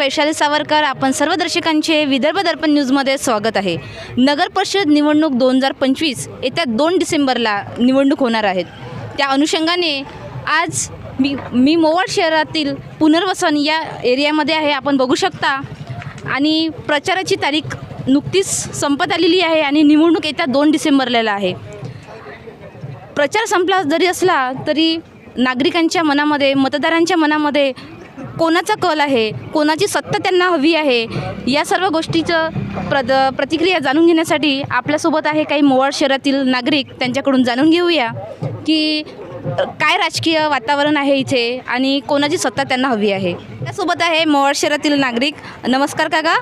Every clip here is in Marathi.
वैशाली सावरकर. आपण सर्व दर्शकांचे विदर्भ दर्पण न्यूजमध्ये स्वागत आहे. नगर परिषद निवडणूक 2025 येत्या 2 डिसेंबरला निवडणूक होणार आहेत. त्या अनुषंगाने आज मी मोवाड शहरातील पुनर्वसन या एरियामध्ये आहे. आपण बघू शकता आणि प्रचाराची तारीख नुकतीच संपत आलेली आहे आणि निवडणूक येत्या 2 डिसेंबरला आहे. प्रचार संपला जरी असला तरी नागरिकांच्या मनामध्ये, मतदारांच्या मनामध्ये कोणाचा कल आहे, कोणाची सत्ता त्यांना हवी आहे, या सर्व गोष्टीचं प्रतिक्रिया जाणून घेण्यासाठी आपल्यासोबत आहे काही मोवाड शहरातील नागरिक. त्यांच्याकडून जाणून घेऊया की काय राजकीय वातावरण आहे इथे आणि कोणाची सत्ता त्यांना हवी आहे. त्यासोबत आहे मोवाड शहरातील नागरिक. नमस्कार काका.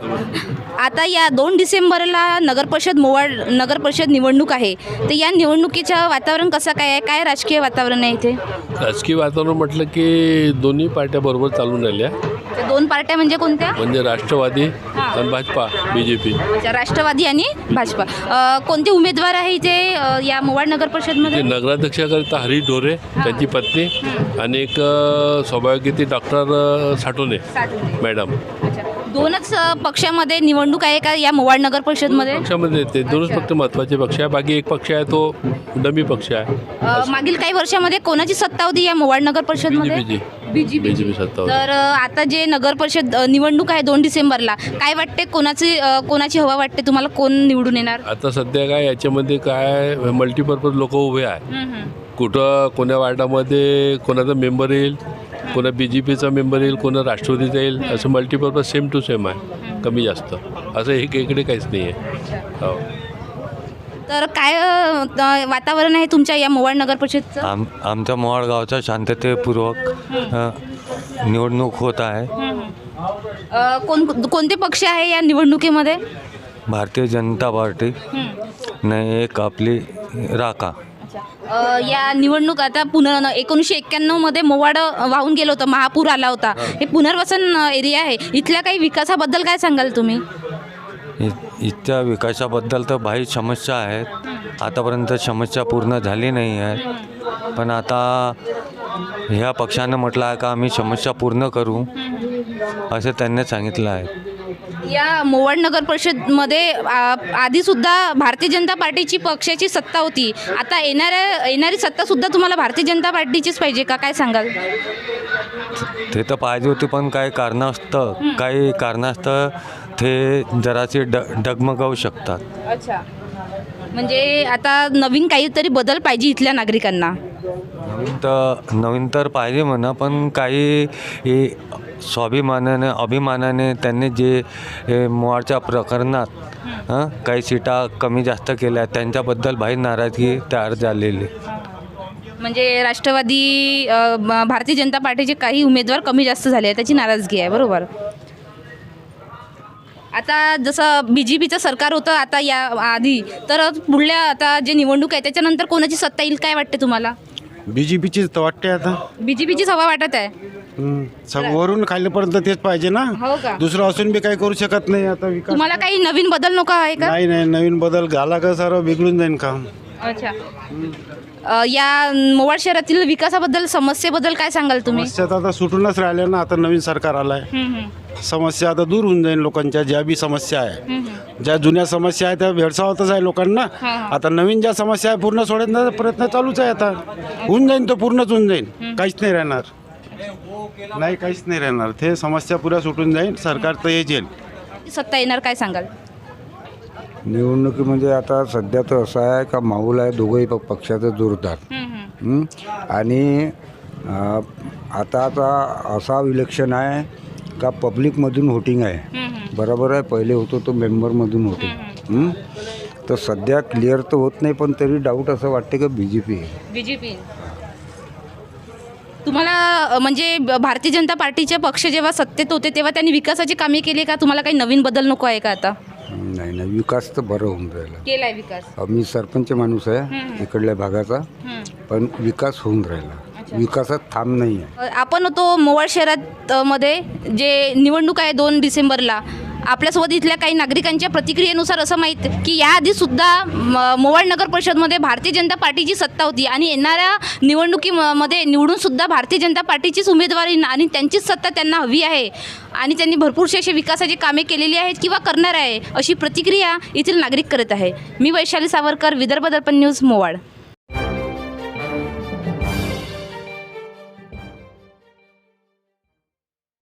आता या 2 डिसेंबरला मोवाड नगर परिषद निवडणूक आहे, तर या निवडणुकीचं वातावरण कसं काय आहे, काय राजकीय वातावरण आहे इथे? राजकीय वातावरण म्हटलं की दोन्ही पार्ट्या बरोबर चालून राहिल्या. 2 पार्ट्या म्हणजे कोणत्या? म्हणजे राष्ट्रवादी आणि भाजपा, BJP. अच्छा, राष्ट्रवादी आणि भाजपा. कोणते उमेदवार आहे इथे या मोवाड नगर परिषदमध्ये? नगराध्यक्षाकरिता हरी ढोरे, त्यांची पत्नी, आणि एक सौभाग्यवती डॉक्टर साठोने मॅडम. अच्छा, 2च पक्षामध्ये निवडणूक आहे का या मोवाड नगर परिषदमध्ये? पक्षामध्ये ते 2च फक्त महत्त्वाचे पक्ष आहे. बाकी एक पक्ष आहे तो डमी पक्ष आहे. मागील काही वर्षामध्ये कोणाची सत्ता होती या मोवाड नगर परिषदमध्ये? BJP सत्ता होती. तर आता जे नगर परिषद निवडणूक आहे 2 डिसेंबरला, काय वाटते, कोणाची हवा वाटते तुम्हाला, कोण निवडून येणार? आता सध्या काय याच्यामध्ये काय मल्टीपर्पज लोक उभे आहे. कुठं कोण्या वार्डामध्ये कोणाचा मेंबर येईल, कोणा BJPचा मेंबर येईल, कोणा राष्ट्रवादीचा येईल, असं मल्टीपर्पज सेम टू सेम आहे, कमी जास्त असं इकडे काहीच नाही आहे. हो. तर काय वातावरण आहे तुमच्या या मोवाड नगर परिषदचं? आमच्या मोवाड गावचा शांततेपूर्वक निवडणूक होत आहे. कोणते पक्ष आहे या निवडणुकीमध्ये? भारतीय जनता पार्टी नाही, एक आपली राका. या निवडणूक आता 1991 मध्ये मोवाड वाहून गेलं होतं, महापूर आला होता. हे पुनर्वसन एरिया आहे, इथल्या काही विकासाबद्दल काय सांगाल तुम्ही? इथच्या विकासाबद्दल तर काही समस्या आहेत. आतापर्यंत समस्या पूर्ण झाली नाही आहे, पण आता ह्या पक्षानं म्हटलं आहे का आम्ही समस्या पूर्ण करू, असं त्यांनी सांगितलं आहे. या मोवाड नगर परिषदमध्ये आधीसुद्धा भारतीय जनता पार्टीची पक्षाची सत्ता होती. आता येणारी सत्तासुद्धा तुम्हाला भारतीय जनता पार्टीचीच पाहिजे का, काय सांगाल? ते तर पाहिजे होते, पण काही कारणास्तव ते जरासे डगमगावू शकतात. अच्छा, म्हणजे आता नवीन काहीतरी बदल पाहिजे इथल्या नागरिकांना. नवीन तर पाहिजे म्हणा, पण काही अभिमानाने त्यांनी जे मोवाडच्या प्रकरणात काही सीटा कमी जास्त केल्या, त्यांच्याबद्दल भाई नाराजगी तयार झालेली. म्हणजे राष्ट्रवादी भारतीय जनता पार्टीचे काही उमेदवार कमी जास्त झाले आहे, त्याची नाराजगी आहे, बरोबर? आता जसं BJPचं सरकार होतं आता या आधी, तर पुढल्या आता जे निवडणूक आहे त्याच्यानंतर कोणाची सत्ता येईल, काय वाटते तुम्हाला? BJPचीच तर वाटते. आता BJPचीच हवा वाटत आहे. वरून खाल्ल्यापर्यंत तेच पाहिजे ना. हो का? दुसरं असून बी काही करू शकत नाही. आता विकास तुम्हाला काही नवीन बदल नको आहे का? नाही, नवीन बदल झाला का सर्व बिघडून जाईन काम. अच्छा, या मोवाड शहरातील विकासाबद्दल, समस्येबद्दल काय सांगाल तुम्ही? समस्या आता सुटूनच राहिल्या ना. आता नवीन सरकार आलाय, समस्या आता दूर होऊन जाईल लोकांच्या. ज्या बी समस्या आहे, ज्या जुन्या समस्या आहेत त्या भेडसावतच आहे लोकांना. आता नवीन ज्या समस्या आहे पूर्ण सोडण्याचा प्रयत्न चालूच आहे. आता होऊन जाईन, तो पूर्णच होऊन जाईन. काहीच नाही राहणार, काहीच नाही राहणार. ते समस्या पुऱ्या सुटून जाईल. सरकार तर येईल. सत्ता येणार, काय सांगाल? निवडणुकीमध्ये आता सध्या तर असं आहे का माहोल आहे दोघंही पक्षाचं जोरदार. आणि आता असा इलेक्शन आहे का पब्लिकमधून व्होटिंग आहे, बरोबर आहे. पहिले होतो तो मेंबरमधून व्होटिंग. तर सध्या क्लिअर तर होत नाही, पण तरी डाऊट असं वाटते का BJP. तुम्हाला म्हणजे भारतीय जनता पार्टीचे पक्ष जेव्हा सत्तेत होते तेव्हा त्यांनी विकासाची कामे केली का? तुम्हाला काही नवीन बदल नको आहे का आता? नाही, विकास तर बरं होऊन राहिला. केलाय विकास. मी सरपंच माणूस आहे इकडल्या भागाचा, पण विकास होऊन राहिला. विकासात थांब नाही आहे. आपण तो मोवाड शहरात मध्ये जे निवडणूक आहे 2 डिसेंबरला, आपल्यासोबत इथल्या काही नागरिकांच्या प्रतिक्रियेनुसार असं माहीत की याआधीसुद्धा मोवाड नगर परिषदमध्ये भारतीय जनता पार्टीची सत्ता होती आणि येणाऱ्या निवडणुकीमध्ये निवडूनसुद्धा भारतीय जनता पार्टीचीच उमेदवारी आणि त्यांचीच सत्ता त्यांना हवी आहे आणि त्यांनी भरपूरशी अशी विकासाची कामे केलेली आहेत किंवा करणार आहे अशी प्रतिक्रिया येथील नागरिक करत आहे. मी वैशाली सावरकर, विदर्भ दर्पण न्यूज, मोवाड.